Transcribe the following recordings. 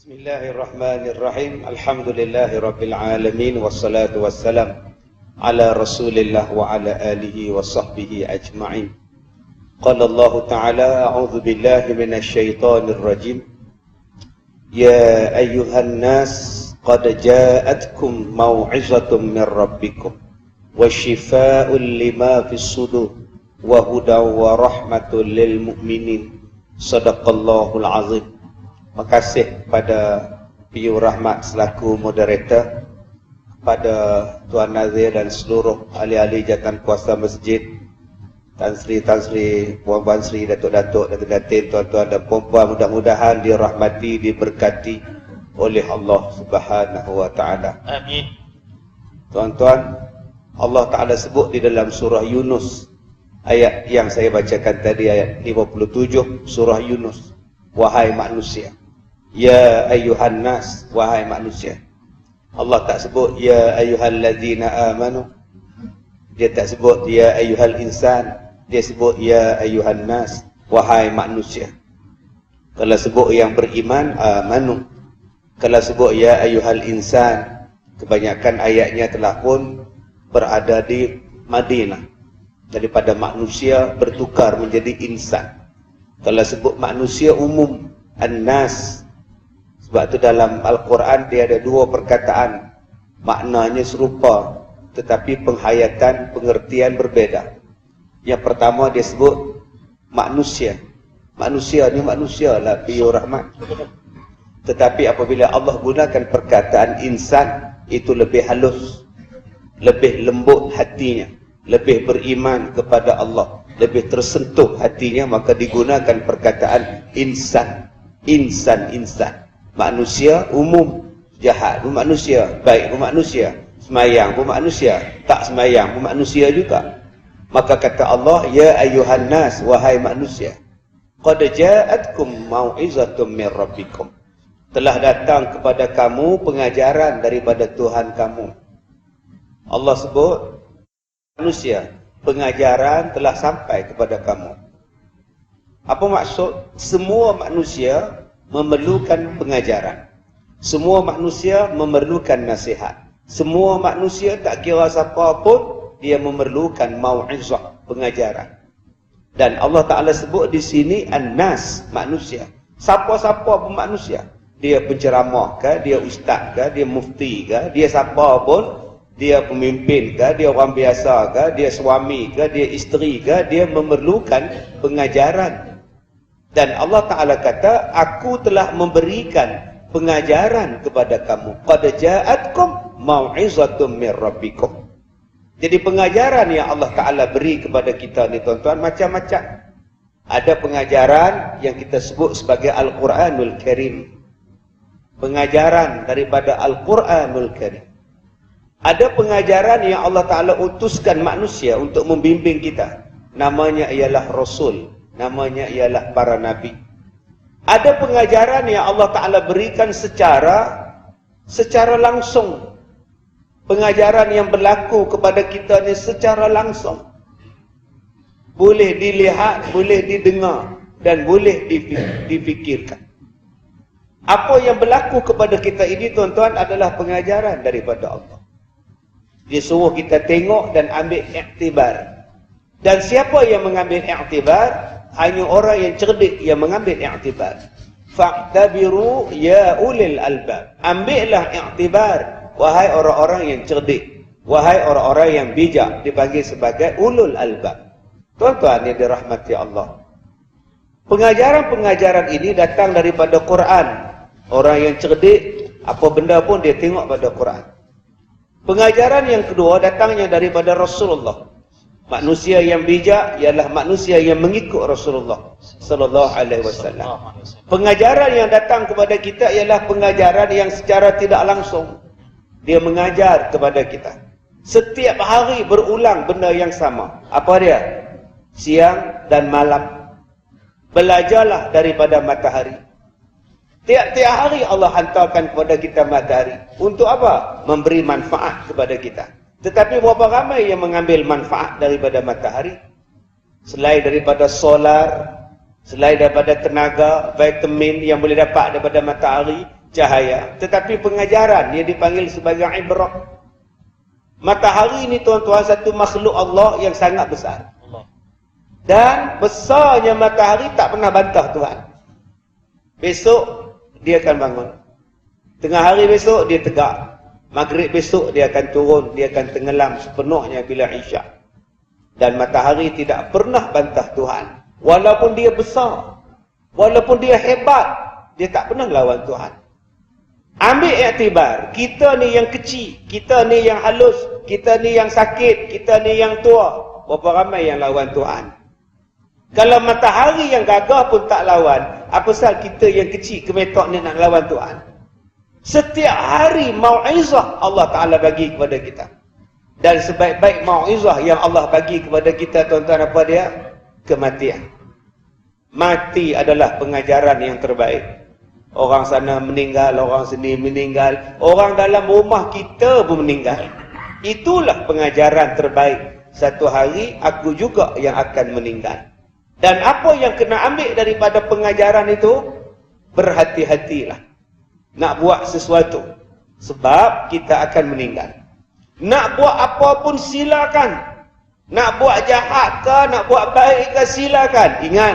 Bismillahirrahmanirrahim. Alhamdulillahirabbil alamin wassalatu wassalam ala Rasulillah wa ala alihi wa sahbihi ajma'in. Qala Allah Ta'ala, a'udzu billahi minasy syaithanir rajim. Ya ayyuhan nas qad ja'atkum mau'izatun min rabbikum wa shifaa'un lima fis sudur wa hudaw wa rahmatul lil mu'minin. Shadaqallahul azim. Terima kasih kepada Piyu Rahmat selaku moderator, kepada Tuan Nazir dan seluruh ahli-ahli jawatan kuasa masjid, Tan Sri, Puan Sri, Datuk-Datuk, Datin-Datin, tuan-tuan dan puan-puan, mudah-mudahan dirahmati, diberkati oleh Allah Subhanahu wa taala. Amin. Tuan-tuan, Allah Taala sebut di dalam surah Yunus, ayat yang saya bacakan tadi, ayat 57 surah Yunus. Wahai manusia, ya ayyuhan nas, wahai manusia. Allah tak sebut ya ayyuhallazina amanu, dia tak sebut ya ayyuhal insan, dia sebut ya ayyuhan nas, wahai manusia. Kalau sebut yang beriman, amanu. Kalau sebut ya ayyuhal insan, kebanyakan ayatnya telah pun berada di Madinah. Daripada manusia bertukar menjadi insan. Kalau sebut manusia umum, an-nas. Sebab tu dalam Al-Quran dia ada dua perkataan, maknanya serupa tetapi penghayatan, pengertian berbeza. Yang pertama dia sebut manusia. Manusia ni manusia lah, Piyu Rahmat. Tetapi apabila Allah gunakan perkataan insan, itu lebih halus, lebih lembut hatinya, lebih beriman kepada Allah, lebih tersentuh hatinya, maka digunakan perkataan insan. Insan. Manusia umum, jahat pun manusia, baik pun manusia, semayang pun manusia, tak semayang pun manusia juga. Maka kata Allah, ya ayyuhan nas, wahai manusia, qad ja'atkum mau'izatun min rabbikum, telah datang kepada kamu pengajaran daripada Tuhan kamu. Allah sebut manusia, pengajaran telah sampai kepada kamu. Apa maksud? Semua manusia memerlukan pengajaran. Semua manusia memerlukan nasihat. Semua manusia tak kira siapa pun, dia memerlukan mau'izah, pengajaran. Dan Allah Ta'ala sebut di sini an-nas, manusia. Siapa-siapa pun manusia. Dia penceramah ke, dia ustaz ke, dia mufti ke, dia siapa pun, dia pemimpin ke, dia orang biasa ke, dia suami ke, dia isteri ke, dia memerlukan pengajaran. Dan Allah Ta'ala kata, aku telah memberikan pengajaran kepada kamu. Qad ja'atkum mau'izatun min rabbikum. Jadi pengajaran yang Allah Ta'ala beri kepada kita ni tuan-tuan macam-macam. Ada pengajaran yang kita sebut sebagai Al-Quranul Karim. Pengajaran daripada Al-Quranul Karim. Ada pengajaran yang Allah Ta'ala utuskan manusia untuk membimbing kita. Namanya ialah Rasul. Namanya ialah para Nabi. Ada pengajaran yang Allah Ta'ala berikan secara langsung. Pengajaran yang berlaku kepada kita ni secara langsung. Boleh dilihat, boleh didengar, dan boleh difikirkan. Apa yang berlaku kepada kita ini tuan-tuan adalah pengajaran daripada Allah. Dia suruh kita tengok dan ambil iktibar. Dan siapa yang mengambil iktibar? Hanya orang yang cerdik yang mengambil iktibar. Fa'tabiru ya ulil albab. Ambillah iktibar, wahai orang-orang yang cerdik, wahai orang-orang yang bijak, dipanggil sebagai ulul albab. Tuan-tuan yang dirahmati Allah, pengajaran-pengajaran ini datang daripada Quran. Orang yang cerdik, apa benda pun dia tengok pada Quran. Pengajaran yang kedua datangnya daripada Rasulullah. Manusia yang bijak ialah manusia yang mengikut Rasulullah sallallahu alaihi wasallam. Pengajaran yang datang kepada kita ialah pengajaran yang secara tidak langsung. Dia mengajar kepada kita. Setiap hari berulang benda yang sama. Apa dia? Siang dan malam. Belajarlah daripada matahari. Tiap-tiap hari Allah hantarkan kepada kita matahari. Untuk apa? Memberi manfaat kepada kita. Tetapi berapa ramai yang mengambil manfaat daripada matahari? Selain daripada solar, selain daripada tenaga, vitamin yang boleh dapat daripada matahari, cahaya, tetapi pengajaran dia dipanggil sebagai ibrah. Matahari ini tuan-tuan satu makhluk Allah yang sangat besar. Dan besarnya matahari tak pernah bantah Tuhan. Besok dia akan bangun. Tengah hari besok dia tegak. Maghrib besok dia akan turun, dia akan tenggelam sepenuhnya bila Isyak. Dan matahari tidak pernah bantah Tuhan. Walaupun dia besar, walaupun dia hebat, dia tak pernah lawan Tuhan. Ambil iktibar, kita ni yang kecil, kita ni yang halus, kita ni yang sakit, kita ni yang tua. Berapa ramai yang lawan Tuhan? Kalau matahari yang gagah pun tak lawan, apa pasal kita yang kecil kemetok ni nak lawan Tuhan? Setiap hari mau'izah Allah Ta'ala bagi kepada kita. Dan sebaik-baik mau'izah yang Allah bagi kepada kita, tuan-tuan, apa dia? Kematian. Mati adalah pengajaran yang terbaik. Orang sana meninggal, orang sini meninggal, orang dalam rumah kita pun meninggal. Itulah pengajaran terbaik. Satu hari aku juga yang akan meninggal. Dan apa yang kena ambil daripada pengajaran itu? Berhati-hatilah nak buat sesuatu, sebab kita akan meninggal. Nak buat apa pun silakan. Nak buat jahat ke, nak buat baik ke, silakan. Ingat,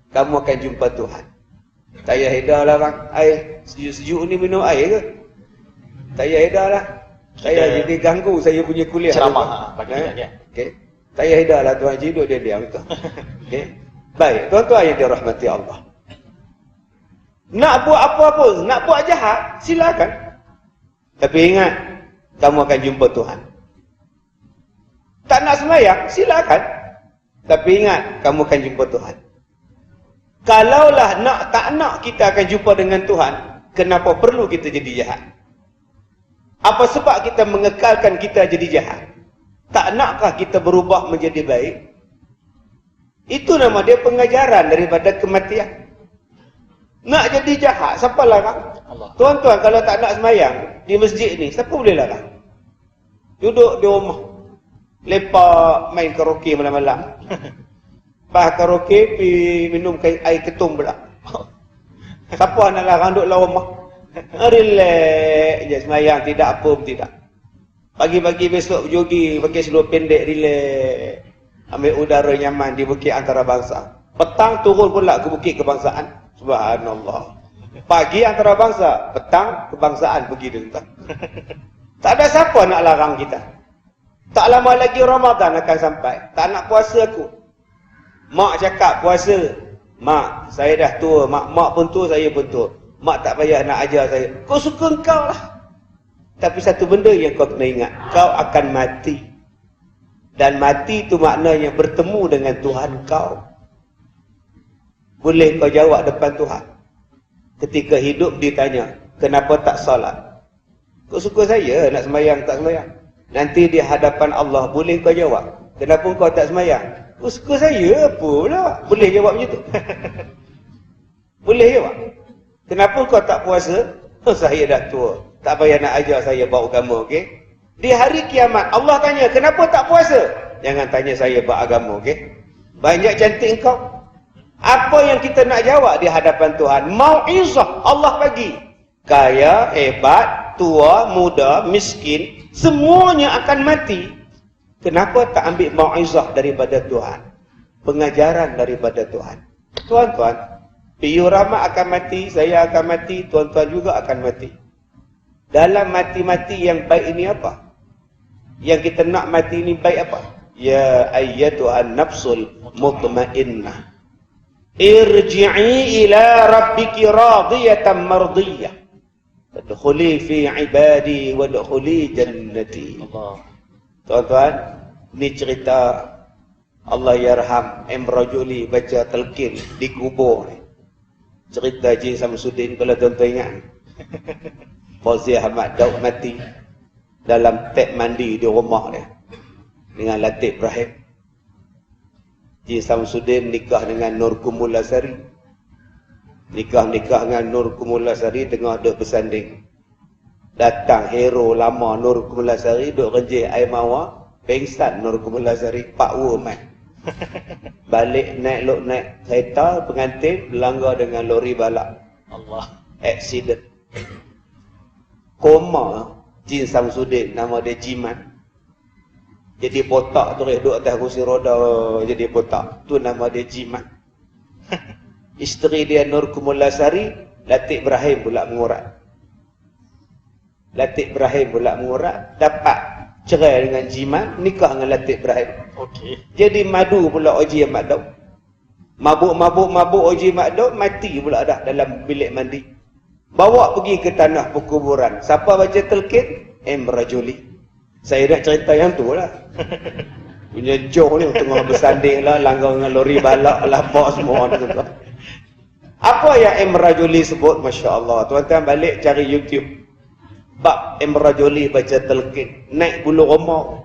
kamu akan jumpa Tuhan. Tak payah edah lah bang, air sejuk-sejuk ni minum air ke? Tak payah edah lah. Saya jadi ganggu saya punya kuliah. Ceramah bagi dia. Okay. Tak payah edah lah Tuan Haji, duduk dia diam tu. Okay. Baik, tuan-tuan yang dirahmati Allah. Nak buat apa pun, nak buat jahat, silakan. Tapi ingat, kamu akan jumpa Tuhan. Tak nak sembahyang, silakan. Tapi ingat, kamu akan jumpa Tuhan. Kalaulah nak tak nak kita akan jumpa dengan Tuhan, kenapa perlu kita jadi jahat? Apa sebab kita mengekalkan kita jadi jahat? Tak nakkah kita berubah menjadi baik? Itu nama dia pengajaran daripada kematian. Nak jadi jahat, siapa larang? Tuan-tuan, kalau tak nak sembahyang di masjid ni, siapa boleh larang? Duduk di rumah, lepak main karaoke malam-malam. Lepas karaoke, pergi minum air ketum pula. Siapa nak larang duduk dalam rumah? Relax je sembahyang, tidak apa pun tidak. Pagi-pagi besok jogging, pakai seluar pendek, relax. Ambil udara nyaman di bukit antarabangsa. Petang turun pula ke bukit kebangsaan. Subhanallah. Pagi antarabangsa, petang kebangsaan pergi tuan. Tak ada siapa nak larang kita. Tak lama lagi Ramadan akan sampai. Tak nak puasa aku. Mak cakap puasa. Mak, saya dah tua. Mak pun tua, saya pun tua. Mak tak payah nak ajar saya. Kau suka engkau lah. Tapi satu benda yang kau kena ingat. Kau akan mati. Dan mati itu maknanya bertemu dengan Tuhan kau. Boleh kau jawab depan Tuhan. Ketika hidup ditanya, kenapa tak salat? Kau suka saya nak sembahyang tak sembahyang? Nanti di hadapan Allah boleh kau jawab, kenapa kau tak sembahyang? Kau suka saya apa pula? Boleh jawab macam tu? Boleh jawab. Kenapa kau tak puasa? Oh, saya dah tua. Tak payah nak ajar saya bawa agama, okey? Di hari kiamat Allah tanya, kenapa tak puasa? Jangan tanya saya bawa agama, okey? Banyak cantik engkau. Apa yang kita nak jawab di hadapan Tuhan? Mau'izah Allah bagi. Kaya, hebat, tua, muda, miskin, semuanya akan mati. Kenapa tak ambil mau'izah daripada Tuhan? Pengajaran daripada Tuhan. Tuan-tuan, Piyu Rahmat akan mati, saya akan mati, tuan-tuan juga akan mati. Dalam mati-mati yang baik ini apa? Yang kita nak mati ini baik apa? Ya ayyatuhan nafsul mutmainnah, irji'i ila rabbiki radiyatan mardiyah, fadkhuli fi ibadi wadkhuli jannati. Tuan-tuan, ini cerita Allah yarham Rajuli baca talqin di kubur ni. Cerita Haji Samsudin, kalau tuan-tuan ingat. Fauzi Ahmad Daud mati dalam tap mandi di rumah dia dengan Latif Ibrahim. Haji Samsudin nikah dengan Nur Kumulasari. Nikah dengan Nur Kumulasari tengah duduk bersanding. Datang hero lama Nur Kumulasari duduk renjih air mawar. Pengsan Nur Kumulasari, Pak Woman. Balik naik kereta pengantin, berlanggar dengan lori balap. Allah. Accident. Koma Jin Samsudin, nama dia Jiman. Jadi botak tu duduk atas kursi roda, jadi botak. Tu nama dia Jiman. Isteri dia Nur Kumulasari, Latik Ibrahim pula mengurat. Latik Ibrahim pula mengurat, dapat cerai dengan Jiman, nikah dengan Latik Ibrahim. Okey. Jadi madu pula Oji Ahmad Daud. Mabuk Oji Ahmad Daud, mati pula dah dalam bilik mandi. Bawa pergi ke tanah perkuburan. Siapa baca telkin? M. Rajuli. Saya nak cerita yang tu lah. Punya Joh ni tengah bersanding lah, langgar dengan lori balak, lapar semua. Apa yang M. Rajuli sebut? Masya Allah. Tuan-tuan balik cari YouTube. Bab M. Rajuli baca telkin. Naik bulu roma.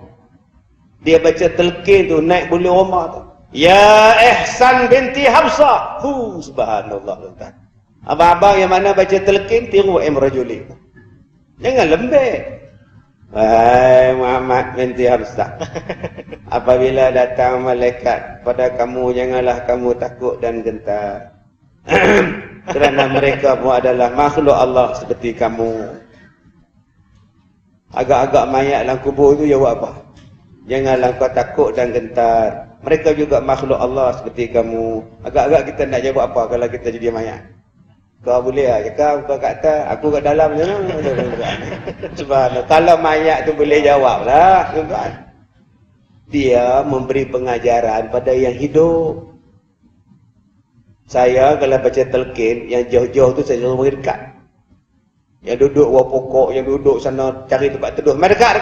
Dia baca telkin tu, naik bulu roma tu. Ya Ihsan binti Hafsah. Subhanallah tuan-tuan. Abang-abang yang mana baca telkin, tiru M. Rajuli. Jangan lembek. Wahai Muhammad binti Hafsah. Apabila datang malaikat pada kamu, janganlah kamu takut dan gentar. Kerana mereka pun adalah makhluk Allah seperti kamu. Agak-agak mayat dalam kubur tu jawab apa? Janganlah kau takut dan gentar. Mereka juga makhluk Allah seperti kamu. Agak-agak kita nak jawab apa kalau kita jadi mayat? Kau boleh lah cakap, kau kat atas, aku kat dalam macam mana? Subhanallah. Kalau mayat tu boleh jawab lah. Dia memberi pengajaran pada yang hidup. Saya kalau baca telkin, yang jauh-jauh tu saya suruh pergi dekat. Yang duduk bawah pokok, yang duduk sana cari tempat teduh. Mari dekat.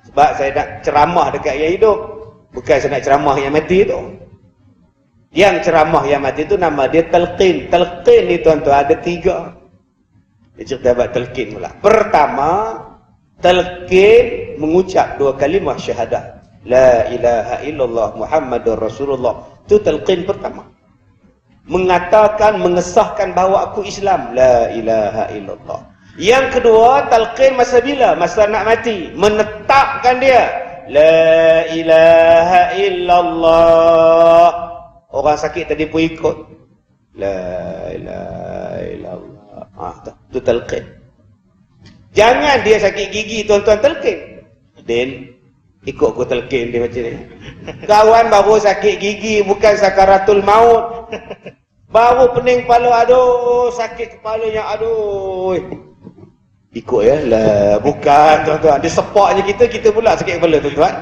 Sebab saya nak ceramah dekat yang hidup. Bukan saya nak ceramah yang mati tu. Yang ceramah yang mati itu nama dia talqin. Talqin ni tuan-tuan ada 3. Dia cerita buat talqin pula. Pertama, talqin mengucap 2 kalimah syahadah. La ilaha illallah Muhammadur Rasulullah. Itu talqin pertama. Mengatakan, mengesahkan bahawa aku Islam. La ilaha illallah. Yang kedua, talqin masa bila? Masa nak mati. Menetapkan dia. La ilaha illallah. Orang sakit tadi pun ikut. La ilaha illallah. Itu talqin. Jangan dia sakit gigi, tuan-tuan talqin. Din, ikut aku talqin dia macam ni. Kawan baru sakit gigi, bukan sakaratul maut. Baru pening kepala, aduh, sakit kepalanya, aduh. Ikut ya lah. Bukan tuan-tuan. Dia sepaknya kita pula sakit kepala tuan-tuan.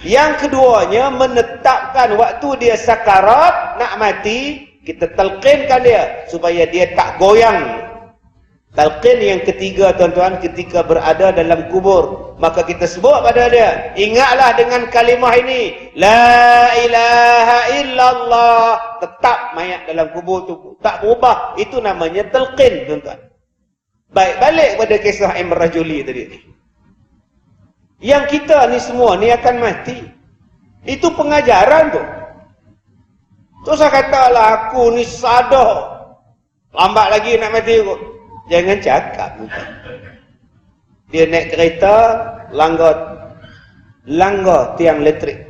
Yang keduanya, menetapkan waktu dia sakarat, nak mati, kita talqinkan dia supaya dia tak goyang. Talqin yang ketiga tuan-tuan, ketika berada dalam kubur, maka kita sebut pada dia, ingatlah dengan kalimah ini, la ilaha illallah. Tetap mayat dalam kubur tu tak berubah. Itu namanya talqin tuan-tuan. Baik, balik pada kisah M. Rajuli tadi. Yang kita ni semua ni akan mati. Itu pengajaran tu. Terus saya katalah aku ni sadar. Lambat lagi nak mati kot. Jangan cakap. Dia naik kereta, langgar tiang elektrik.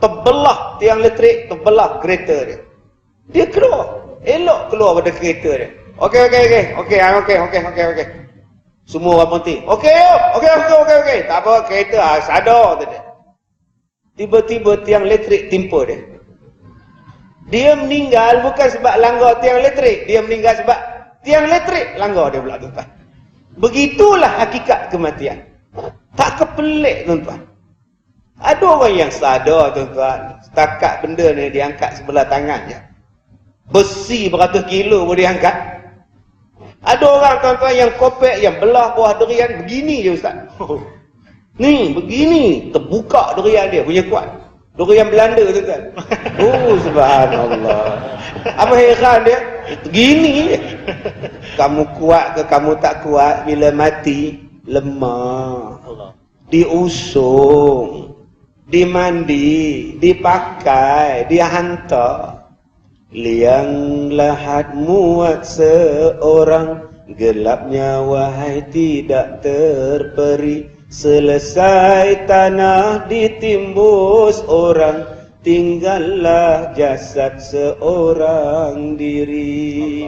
Terbelah tiang elektrik, terbelah kereta dia. Dia keluar. Elok keluar pada kereta dia. Okey. Semua orang berhenti. Okey. Tak apa, kereta sadar tadi. Tiba-tiba tiang elektrik timpa dia. Dia meninggal bukan sebab langgar tiang elektrik. Dia meninggal sebab tiang elektrik langgar dia pula tuan-tuan. Begitulah hakikat kematian. Tak kepelik tuan-tuan. Ada orang yang sadar tuan-tuan. Setakat benda ni diangkat sebelah tangannya. Besi beratus kilo boleh diangkat. Ada orang tuan-tuan yang kopek, yang belah buah durian begini je ustaz. Ni begini, terbuka durian dia punya kuat. Durian Belanda tuan-tuan. Subhanallah. Apa heran dia? Begini je. Kamu kuat ke kamu tak kuat, bila mati lemah. Diusung, dimandi, dipakai, dihantar. Liang lahat muat seorang, gelapnya wahai tidak terperi. Selesai tanah ditimbus orang, tinggallah jasad seorang diri.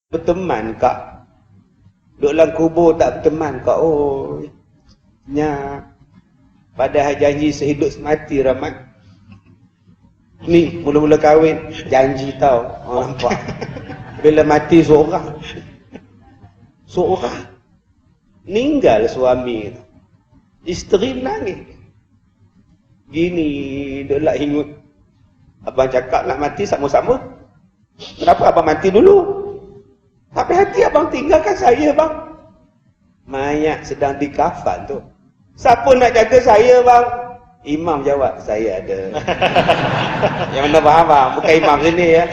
Berteman kak, Duduk dalam kubur tak berteman kau. Oh, nya. Padahal janji sehidup semati ramai. Ni mula-mula kahwin janji tau. Oh, nampak. Bila mati seorang. Seorang. Meninggal suami. Isteri menangis. Gini dia lah ingut. Abang cakap nak mati sama-sama. Kenapa abang mati dulu? Tapi hati abang tinggalkan saya bang. Mayat sedang dikafan tu. Siapa nak jaga saya bang? Imam jawab, saya ada. Yang mana faham bang? Bukan imam sini ya.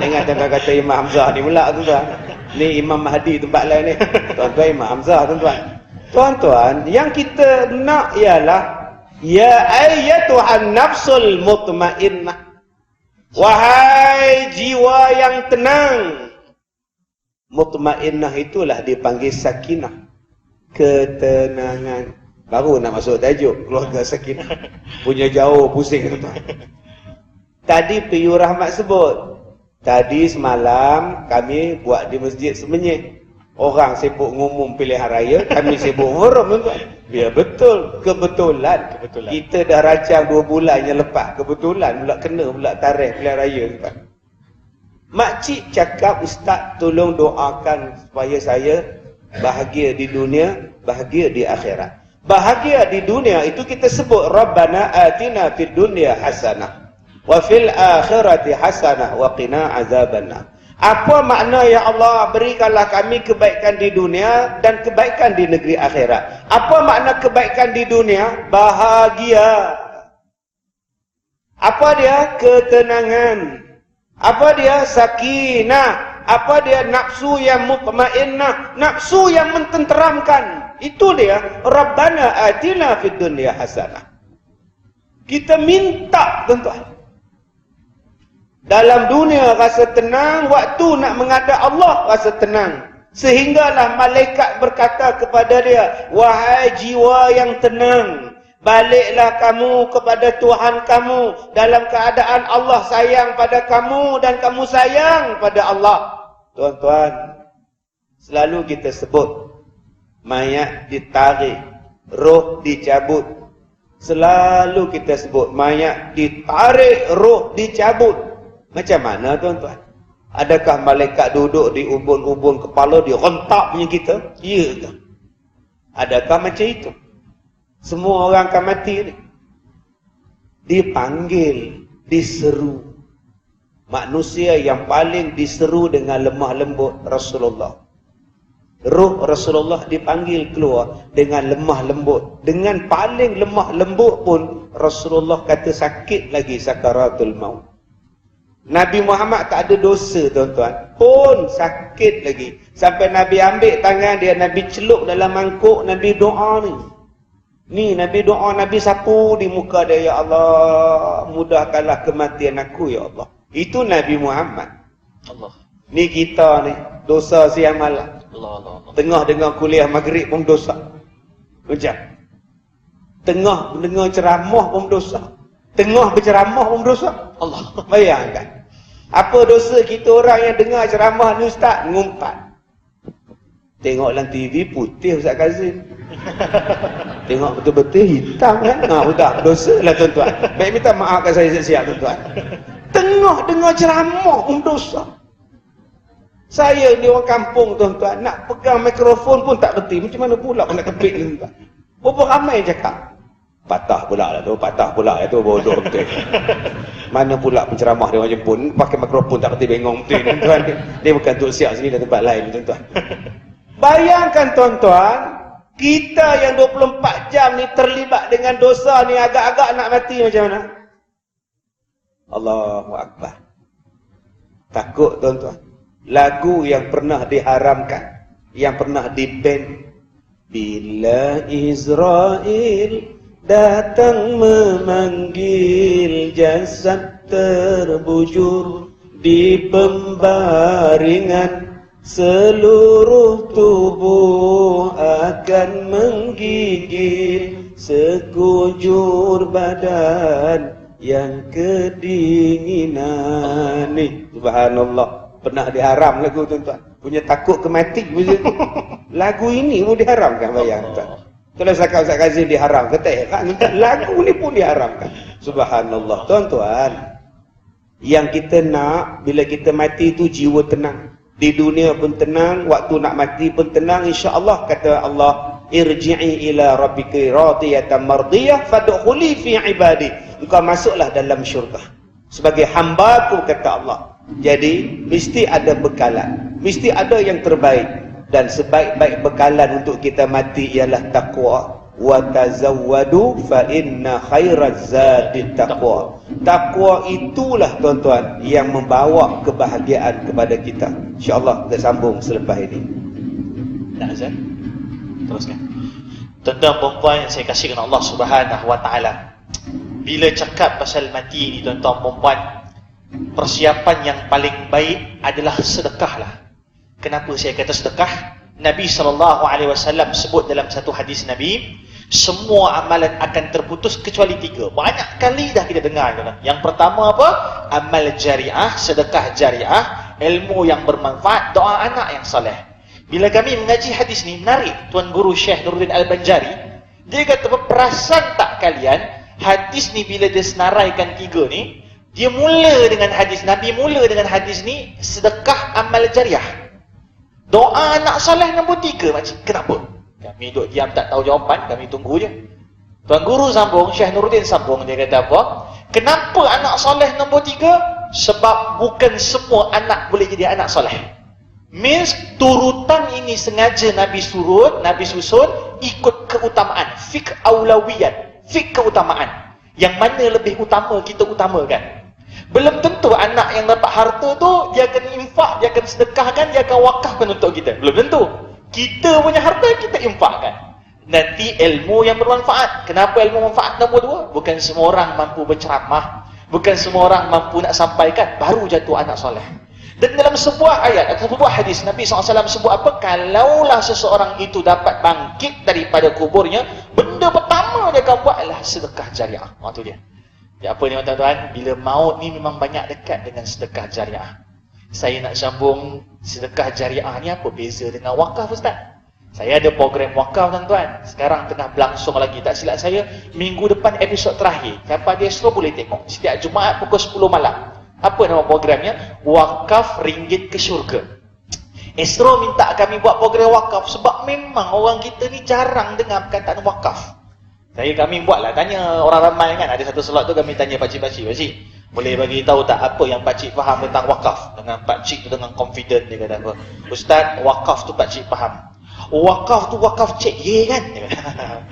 Jangan jangan kata Imam Hamzah ni pula tuan-tuan. Ni Imam Mahdi tempat lain ni. Tuan-tuan Imam Hamzah tuan-tuan. Tuan-tuan, yang kita nak ialah ya ayyatuhan nafsul mutmainnah. Wahai jiwa yang tenang. Mutmainnah itulah dipanggil sakinah. Ketenangan. Baru nak masuk tajuk keluarga sakinah. Punya jauh pusing tuan-tuan. Tadi Piyu Rahmat sebut. Tadi semalam kami buat di masjid Semenyih. Orang sibuk ngumum pilihan raya, kami sibuk forum tuan-tuan. Ya betul, kebetulan. Kita dah rancang 2 bulan yang lepas. Kebetulan pula kena pula tarikh pilihan raya tuan. Makcik cakap, ustaz tolong doakan supaya saya bahagia di dunia, bahagia di akhirat. Bahagia di dunia itu kita sebut Rabbana atina fid dunya hasanah wa fil akhirati hasanah wa qina azabannar. Apa makna ya Allah berikanlah kami kebaikan di dunia dan kebaikan di negeri akhirat. Apa makna kebaikan di dunia? Bahagia. Apa dia? Ketenangan. Apa dia? Sakinah. Apa dia? Nafsu yang mutmainnah. Nafsu yang mententeramkan. Itu dia. Rabbana atina fid dunya hasanah. Kita minta tuan-tuan. Dalam dunia rasa tenang, waktu nak menghadap Allah rasa tenang. Sehinggalah malaikat berkata kepada dia, wahai jiwa yang tenang, baliklah kamu kepada Tuhan kamu dalam keadaan Allah sayang pada kamu dan kamu sayang pada Allah. Tuan-tuan, selalu kita sebut mayat ditarik, roh dicabut. Selalu kita sebut mayat ditarik, roh dicabut. Macam mana tuan-tuan? Adakah malaikat duduk di ubun-ubun kepala dia rentak punya kita? Ya ke? Adakah macam itu? Semua orang akan mati ni. Dipanggil, diseru. Manusia yang paling diseru dengan lemah lembut Rasulullah. Ruh Rasulullah dipanggil keluar dengan lemah lembut. Dengan paling lemah lembut pun Rasulullah kata sakit lagi sakaratul maut. Nabi Muhammad tak ada dosa tuan-tuan, pun sakit lagi. Sampai Nabi ambil tangan dia, Nabi celup dalam mangkuk, Nabi doa ni. Ni Nabi doa, Nabi sapu di muka dia, ya Allah, mudahkanlah kematian aku ya Allah. Itu Nabi Muhammad. Allah. Ni kita ni, dosa siang malam. Allah. Tengah dengar kuliah maghrib pun dosa. Macam. Tengah dengar ceramah pun dosa. Tengah berceramah pun dosa. Allah. Bayangkan. Apa dosa kita orang yang dengar ceramah ni ustaz? Ngumpat. Tengok dalam TV putih Ustaz Kazim. Tengok betul-betul hitam kan? Sudah. Dosa lah tuan-tuan. Baik minta maaf kat saya siap-siap tuan-tuan. Tengah dengar ceramah pun dosa. Saya ni orang kampung tuan-tuan. Nak pegang mikrofon pun tak berhenti. Macam mana pula nak kepit ni tuan-tuan? Berapa ramai cakap? Patah pula lah tu, bodoh betul. Mana pula penceramah dia orang Jepun, pakai mikrofon tak kerti bengong betul tuan. Dia bukan untuk siap sini dan tempat lain tuan-tuan. Bayangkan tuan-tuan, kita yang 24 jam ni terlibat dengan dosa ni, agak-agak nak mati macam mana? Allahu Akbar. Takut tuan-tuan. Lagu yang pernah diharamkan, yang pernah di-ban, bila Israel datang memanggil, jasad terbujur di pembaringan, seluruh tubuh akan menggigil, sekujur badan yang kedinginan. Ni subhanallah, pernah diharam lagu tuan-tuan. Punya takut ke mati macam tu. Lagu ini pun diharamkan, bayang tuan. Kalau Ustaz Kazim diharam, kata kan lagu ni pun diharamkan. Subhanallah. Tuan-tuan, yang kita nak bila kita mati tu jiwa tenang. Di dunia pun tenang, waktu nak mati pun tenang, insya-Allah. Kata Allah, irji'i ila rabbika radiyatan mardiyah fadkhuli fi ibadi. Engkau masuklah dalam syurga sebagai hamba-Ku, kata Allah. Jadi mesti ada bekalan, mesti ada yang terbaik. Dan sebaik-baik bekalan untuk kita mati ialah taqwa. Wa tazawwadu fa inna khairaz zadi taqwa. Taqwa itulah tuan-tuan yang membawa kebahagiaan kepada kita. Insya-Allah kita sambung selepas ini. Nak Azan? Teruskan. Tuan-tuan perempuan yang saya kasihkan Allah Subhanahu wa taala. Bila cakap pasal mati ni tuan-tuan perempuan, persiapan yang paling baik adalah sedekahlah. Kenapa saya kata sedekah? Nabi SAW sebut dalam satu hadis Nabi, semua amalan akan terputus kecuali 3. Banyak kali dah kita dengar. Yang pertama apa? Amal jariah, sedekah jariah, ilmu yang bermanfaat, doa anak yang soleh. Bila kami mengaji hadis ni, menarik Tuan Guru Syekh Nuruddin Al-Banjari, dia kata, perasan tak kalian, hadis ni bila dia senaraikan 3 ni, dia mula dengan hadis, Nabi mula dengan hadis ni, sedekah amal jariah. Doa anak soleh nombor 3 macam. Kenapa? Kami duduk diam tak tahu jawapan, kami tunggu je. Tuan Guru sambung, Syekh Nuruddin sambung, dia kata apa? Kenapa anak soleh nombor 3? Sebab bukan semua anak boleh jadi anak soleh. Means turutan ini sengaja Nabi susun ikut keutamaan. Fiqh aulawiyat, fiqh keutamaan. Yang mana lebih utama kita utamakan. Belum tentu anak yang dapat harta tu dia akan infak, dia akan sedekahkan, dia akan wakafkan untuk kita. Belum tentu. Kita punya harta kita infakkan. Nanti ilmu yang bermanfaat. Kenapa ilmu manfaat nombor 2? Bukan semua orang mampu berceramah, bukan semua orang mampu nak sampaikan, baru jatuh anak soleh. Dan dalam sebuah ayat atau sebuah hadis Nabi SAW sebut apa? Kalaulah seseorang itu dapat bangkit daripada kuburnya, benda pertama dia akan buat adalah sedekah jariah. Itu dia. Ya, apa ni tuan-tuan? Bila maut ni memang banyak dekat dengan sedekah jariah. Saya nak sambung sedekah jariah ni apa beza dengan wakaf Ustaz? Saya ada program wakaf tuan-tuan. Sekarang tengah berlangsung lagi. Tak silap saya, minggu depan episod terakhir. Siapa dia Astro boleh tengok. Setiap Jumaat pukul 10 malam. Apa nama programnya? Wakaf Ringgit ke Syurga. Astro minta kami buat program wakaf sebab memang orang kita ni jarang dengar perkataan wakaf. Kami buatlah, tanya orang ramai kan. Ada satu slot tu kami tanya pakcik-pakcik, pakcik boleh bagi tahu tak apa yang pakcik faham tentang wakaf? Dengan pakcik tu dengan confident dia kata apa? Ustaz, wakaf tu pakcik faham. Wakaf tu wakaf Cik Ye kan?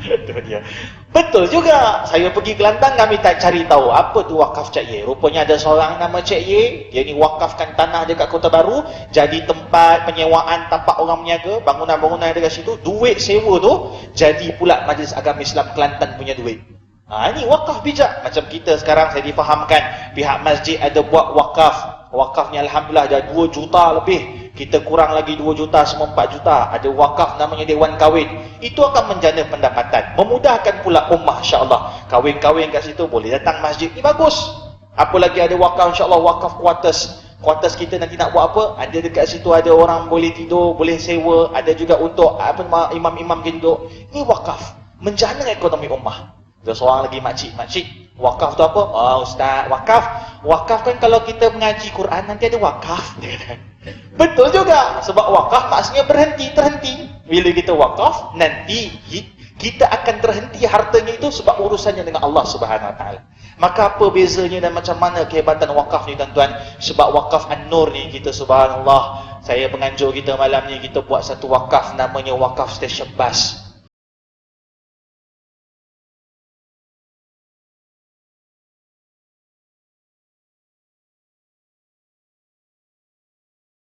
Itu dia. Betul juga. Saya pergi Kelantan, kami tak cari tahu apa tu wakaf Cik Ye. Rupanya ada seorang nama Cik Ye, dia ni wakafkan tanah dekat Kota Baru jadi tempat penyewaan tapak orang meniaga, bangunan-bangunan yang dekat situ. Duit sewa tu jadi pula Majlis Agama Islam Kelantan punya duit. Ini wakaf bijak. Macam kita sekarang saya difahamkan pihak masjid ada buat wakaf. Wakafnya alhamdulillah dah 2 juta lebih. Kita kurang lagi 2 juta, semua 4 juta. Ada wakaf namanya Dewan Kahwin. Itu akan menjana pendapatan. Memudahkan pula ummah insya-Allah. Kahwin-kahwin kat situ boleh datang masjid ni bagus. Apa lagi ada wakaf insya-Allah, wakaf quarters. Quarters kita nanti nak buat apa? Ada dekat situ ada orang boleh tidur, boleh sewa, ada juga untuk imam-imam duduk. Ini wakaf. Menjana ekonomi ummah. Ada seorang lagi makcik, wakaf tu apa? Ustaz, wakaf. Wakaf kan kalau kita mengaji Quran nanti ada wakaf. Betul juga. Sebab wakaf maksudnya terhenti. Bila kita wakaf, nanti kita akan terhenti hartanya itu sebab urusannya dengan Allah Subhanahu Wa Taala. Maka apa bezanya dan macam mana kehebatan wakaf ni tuan-tuan? Sebab wakaf An-Nur ni kita subhanallah, saya menganjur kita malam ni kita buat satu wakaf namanya wakaf stesen bas.